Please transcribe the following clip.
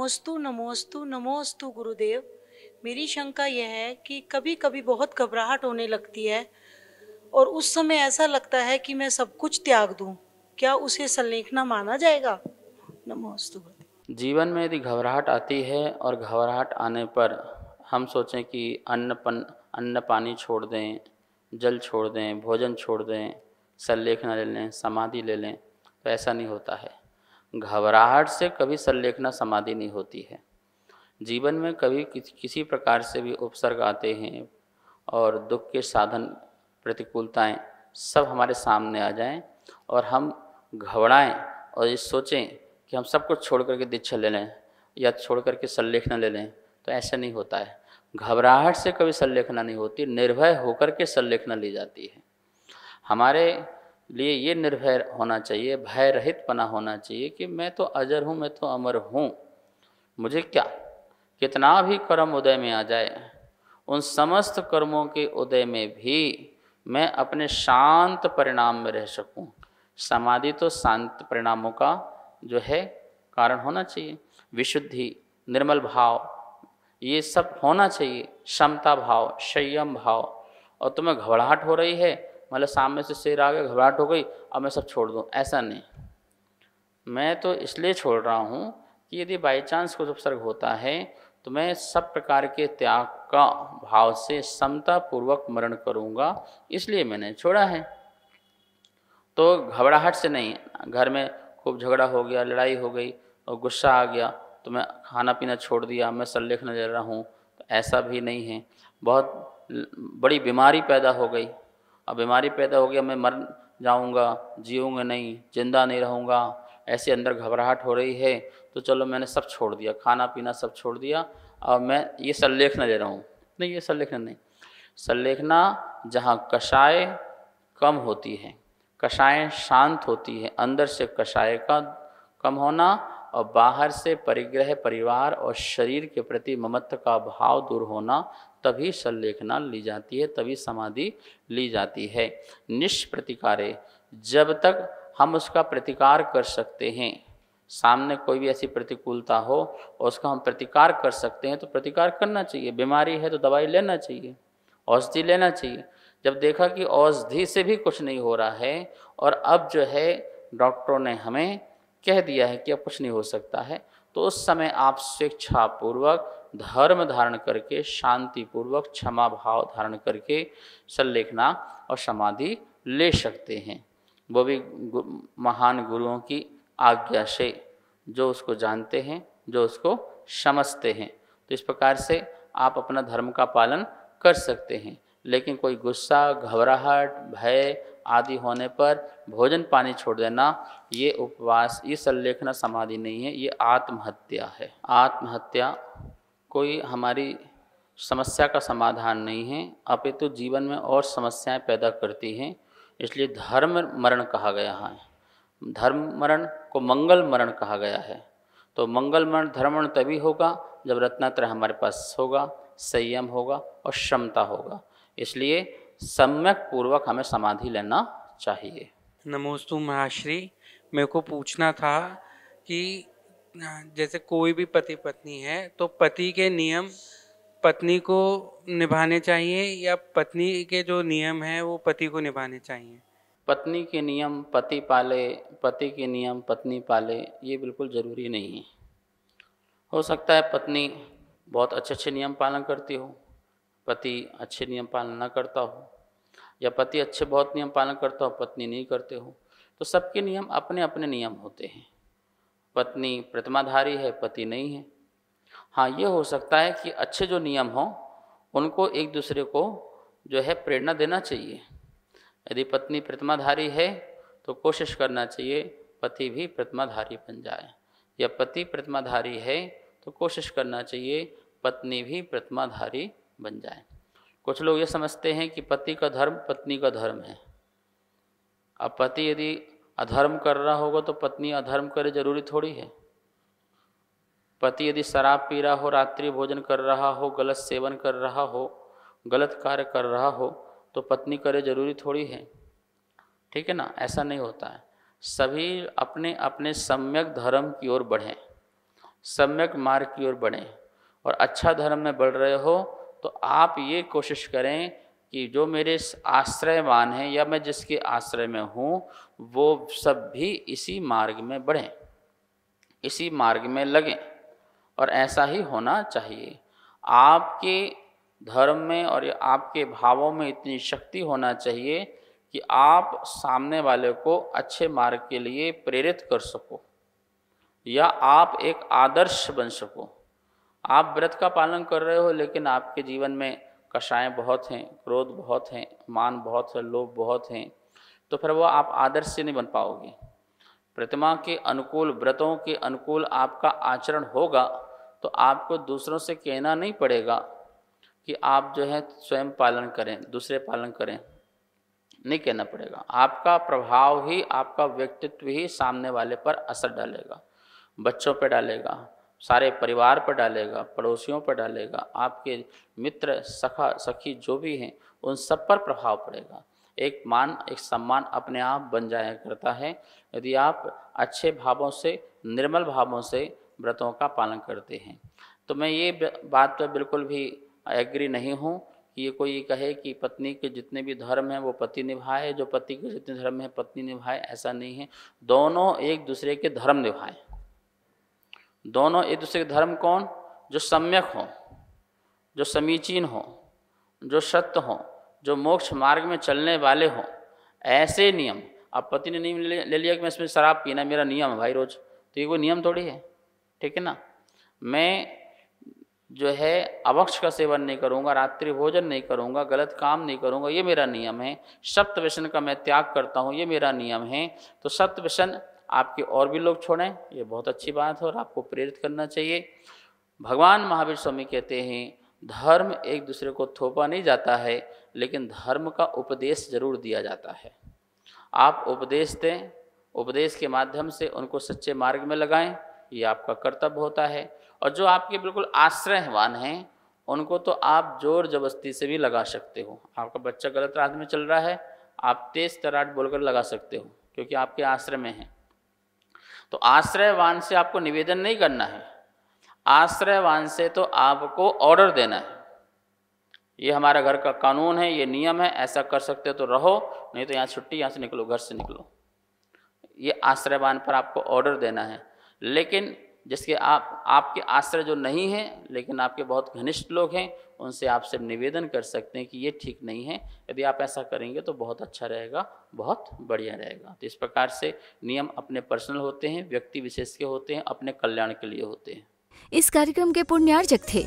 नमोस्तु नमोस्तु नमोस्तु गुरुदेव। मेरी शंका यह है कि कभी कभी बहुत घबराहट होने लगती है और उस समय ऐसा लगता है कि मैं सब कुछ त्याग दूं। क्या उसे संलेखना माना जाएगा? नमोस्तु गुरुदेव। जीवन में यदि घबराहट आती है और घबराहट आने पर हम सोचें कि अन्न पानी छोड़ दें, जल छोड़ दें, भोजन छोड़ दें, संलेखना ले लें, समाधि ले लें, तो ऐसा नहीं होता है। घबराहट से कभी संलेखना समाधि नहीं होती है। जीवन में कभी किसी प्रकार से भी उपसर्ग आते हैं और दुख के साधन, प्रतिकूलताएं सब हमारे सामने आ जाएं और हम घबराएं और ये सोचें कि हम सब कुछ छोड़ करके दीक्षा ले लें या छोड़ करके संलेखना ले लें, तो ऐसा नहीं होता है। घबराहट से कभी संलेखना नहीं होती, निर्भय होकर के संलेखना ली जाती है। हमारे लिए ये निर्भय होना चाहिए, भय रहित पना होना चाहिए कि मैं तो अजर हूँ, मैं तो अमर हूँ, मुझे क्या, कितना भी कर्म उदय में आ जाए, उन समस्त कर्मों के उदय में भी मैं अपने शांत परिणाम में रह सकूं। समाधि तो शांत परिणामों का जो है कारण होना चाहिए। विशुद्धि, निर्मल भाव, ये सब होना चाहिए। समता भाव, संयम भाव। और तुम्हें घबराहट हो रही है, मतलब सामने से शेर आ गया, घबराहट हो गई, अब मैं सब छोड़ दूं, ऐसा नहीं। मैं तो इसलिए छोड़ रहा हूँ कि यदि बाई चांस कुछ उपसर्ग होता है तो मैं सब प्रकार के त्याग का भाव से समता पूर्वक मरण करूँगा, इसलिए मैंने छोड़ा है। तो घबराहट से नहीं। घर में खूब झगड़ा हो गया, लड़ाई हो गई और गुस्सा आ गया तो मैं खाना पीना छोड़ दिया, मैं संलेखना ले रहा हूँ, तो ऐसा भी नहीं है। बहुत बड़ी बीमारी पैदा हो गई, अब बीमारी पैदा हो गया, मैं मर जाऊँगा, जीऊँगा नहीं, जिंदा नहीं रहूँगा, ऐसे अंदर घबराहट हो रही है, तो चलो मैंने सब छोड़ दिया, खाना पीना सब छोड़ दिया, अब मैं ये संलेखना ले रहा हूँ। नहीं, ये संलेखना नहीं। संलेखना जहाँ कषाय कम होती है, कषाय शांत होती है, अंदर से कषाय का कम होना और बाहर से परिग्रह, परिवार और शरीर के प्रति ममत्व का भाव दूर होना, तभी संलेखना ली जाती है, तभी समाधि ली जाती है। निष्प्रतिकारे, जब तक हम उसका प्रतिकार कर सकते हैं, सामने कोई भी ऐसी प्रतिकूलता हो और उसका हम प्रतिकार कर सकते हैं तो प्रतिकार करना चाहिए। बीमारी है तो दवाई लेना चाहिए, औषधि लेना चाहिए। जब देखा कि औषधि से भी कुछ नहीं हो रहा है और अब जो है डॉक्टरों ने हमें कह दिया है कि अब कुछ नहीं हो सकता है, तो उस समय आप स्वेच्छापूर्वक धर्म धारण करके, शांतिपूर्वक क्षमा भाव धारण करके संलेखना और समाधि ले सकते हैं। वो भी महान गुरुओं की आज्ञा से, जो उसको जानते हैं, जो उसको समझते हैं। तो इस प्रकार से आप अपना धर्म का पालन कर सकते हैं। लेकिन कोई गुस्सा, घबराहट, भय आदि होने पर भोजन पानी छोड़ देना, ये उपवास, ये संलेखना समाधि नहीं है, ये आत्महत्या है। आत्महत्या कोई हमारी समस्या का समाधान नहीं है, अपितु जीवन में और समस्याएं पैदा करती हैं। इसलिए धर्म मरण कहा गया है। धर्म मरण को मंगल मरण कहा गया है। तो मंगल मरण, धर्म मरण तभी होगा जब रत्नात्रय हमारे पास होगा, संयम होगा और क्षमता होगा। इसलिए सम्यक पूर्वक हमें समाधि लेना चाहिए। नमोस्तु महाश्री, मेरे को पूछना था कि जैसे कोई भी पति पत्नी है तो पति के नियम पत्नी को निभाने चाहिए या पत्नी के जो नियम हैं वो पति को निभाने चाहिए? पत्नी के नियम पति पाले, पति के नियम पत्नी पाले, ये बिल्कुल ज़रूरी नहीं है। हो सकता है पत्नी बहुत अच्छे नियम पालन करती हो, पति अच्छे नियम पालन न करता हो, या पति अच्छे बहुत नियम पालन करता हो, पत्नी नहीं करते हो। तो सबके नियम अपने अपने नियम होते हैं। पत्नी प्रतिमाधारी है, पति नहीं है। हाँ, ये हो सकता है कि अच्छे जो नियम हों उनको एक दूसरे को जो है प्रेरणा देना चाहिए। यदि पत्नी प्रतिमाधारी है तो कोशिश करना चाहिए पति भी प्रतिमाधारी बन जाए, या पति प्रतिमाधारी है तो कोशिश करना चाहिए पत्नी भी प्रतिमाधारी बन जाए। कुछ लोग ये समझते हैं कि पति का धर्म पत्नी का धर्म है। अब पति यदि अधर्म कर रहा होगा तो पत्नी अधर्म करे, जरूरी थोड़ी है। पति यदि शराब पी रहा हो, रात्रि भोजन कर रहा हो, गलत सेवन कर रहा हो, गलत कार्य कर रहा हो, तो पत्नी करे, जरूरी थोड़ी है। ठीक है ना, ऐसा नहीं होता है। सभी अपने अपने सम्यक धर्म की ओर बढ़ें, सम्यक मार्ग की ओर बढ़ें। और अच्छा धर्म में बढ़ रहे हो तो आप ये कोशिश करें कि जो मेरे आश्रयवान हैं या मैं जिसके आश्रय में हूँ वो सब भी इसी मार्ग में बढ़ें, इसी मार्ग में लगें। और ऐसा ही होना चाहिए। आपके धर्म में और आपके भावों में इतनी शक्ति होना चाहिए कि आप सामने वाले को अच्छे मार्ग के लिए प्रेरित कर सको या आप एक आदर्श बन सको। आप व्रत का पालन कर रहे हो लेकिन आपके जीवन में कषायें बहुत हैं, क्रोध बहुत हैं, मान बहुत है, लोभ बहुत हैं, तो फिर वो आप आदर्श से नहीं बन पाओगे। प्रतिमा के अनुकूल, व्रतों के अनुकूल आपका आचरण होगा तो आपको दूसरों से कहना नहीं पड़ेगा कि आप जो है स्वयं पालन करें, दूसरे पालन करें, नहीं कहना पड़ेगा। आपका प्रभाव ही, आपका व्यक्तित्व ही सामने वाले पर असर डालेगा, बच्चों पर डालेगा, सारे परिवार पर डालेगा, पड़ोसियों पर डालेगा, आपके मित्र, सखा सखी जो भी हैं उन सब पर प्रभाव पड़ेगा। एक मान, एक सम्मान अपने आप बन जाया करता है यदि आप अच्छे भावों से, निर्मल भावों से व्रतों का पालन करते हैं। तो मैं ये बात पर बिल्कुल भी एग्री नहीं हूँ कि ये कोई कहे कि पत्नी के जितने भी धर्म हैं वो पति निभाए, जो पति के जितने धर्म हैं पत्नी निभाए, ऐसा नहीं है। दोनों एक दूसरे के धर्म निभाएं। दोनों एक दूसरे के धर्म कौन? जो सम्यक हो, जो समीचीन हो, जो सत्य हो, जो मोक्ष मार्ग में चलने वाले हों, ऐसे नियम। अब पति ने नियम ले लिया कि मैं इसमें शराब पीना मेरा नियम है भाई रोज, तो ये कोई नियम थोड़ी है, ठीक है ना। मैं जो है अभक्ष का सेवन नहीं करूँगा, रात्रि भोजन नहीं करूँगा, गलत काम नहीं करूँगा, ये मेरा नियम है। सप्त व्यसन का मैं त्याग करता हूँ, ये मेरा नियम है। तो सप्त व्यसन आपके और भी लोग छोड़ें, ये बहुत अच्छी बात है और आपको प्रेरित करना चाहिए। भगवान महावीर स्वामी कहते हैं धर्म एक दूसरे को थोपा नहीं जाता है, लेकिन धर्म का उपदेश जरूर दिया जाता है। आप उपदेश दें, उपदेश के माध्यम से उनको सच्चे मार्ग में लगाएं, ये आपका कर्तव्य होता है। और जो आपके बिल्कुल आश्रयवान हैं उनको तो आप जोर जबरदस्ती से भी लगा सकते हो। आपका बच्चा गलत राह में चल रहा है, आप तेज तराट बोलकर लगा सकते हो क्योंकि आपके आश्रय में है। तो आश्रयवान से आपको निवेदन नहीं करना है, आश्रयवान से तो आपको ऑर्डर देना है। ये हमारा घर का कानून है, ये नियम है, ऐसा कर सकते हो तो रहो, नहीं तो यहाँ छुट्टी, यहाँ से निकलो, घर से निकलो। ये आश्रयवान पर आपको ऑर्डर देना है। लेकिन जिसके आपके आश्रय जो नहीं है लेकिन आपके बहुत घनिष्ठ लोग हैं, उनसे आप सिर्फ निवेदन कर सकते हैं कि ये ठीक नहीं है। यदि आप ऐसा करेंगे तो बहुत अच्छा रहेगा, बहुत बढ़िया रहेगा। तो इस प्रकार से नियम अपने पर्सनल होते हैं, व्यक्ति विशेष के होते हैं, अपने कल्याण के लिए होते हैं। इस कार्यक्रम के पुण्यार्जक थे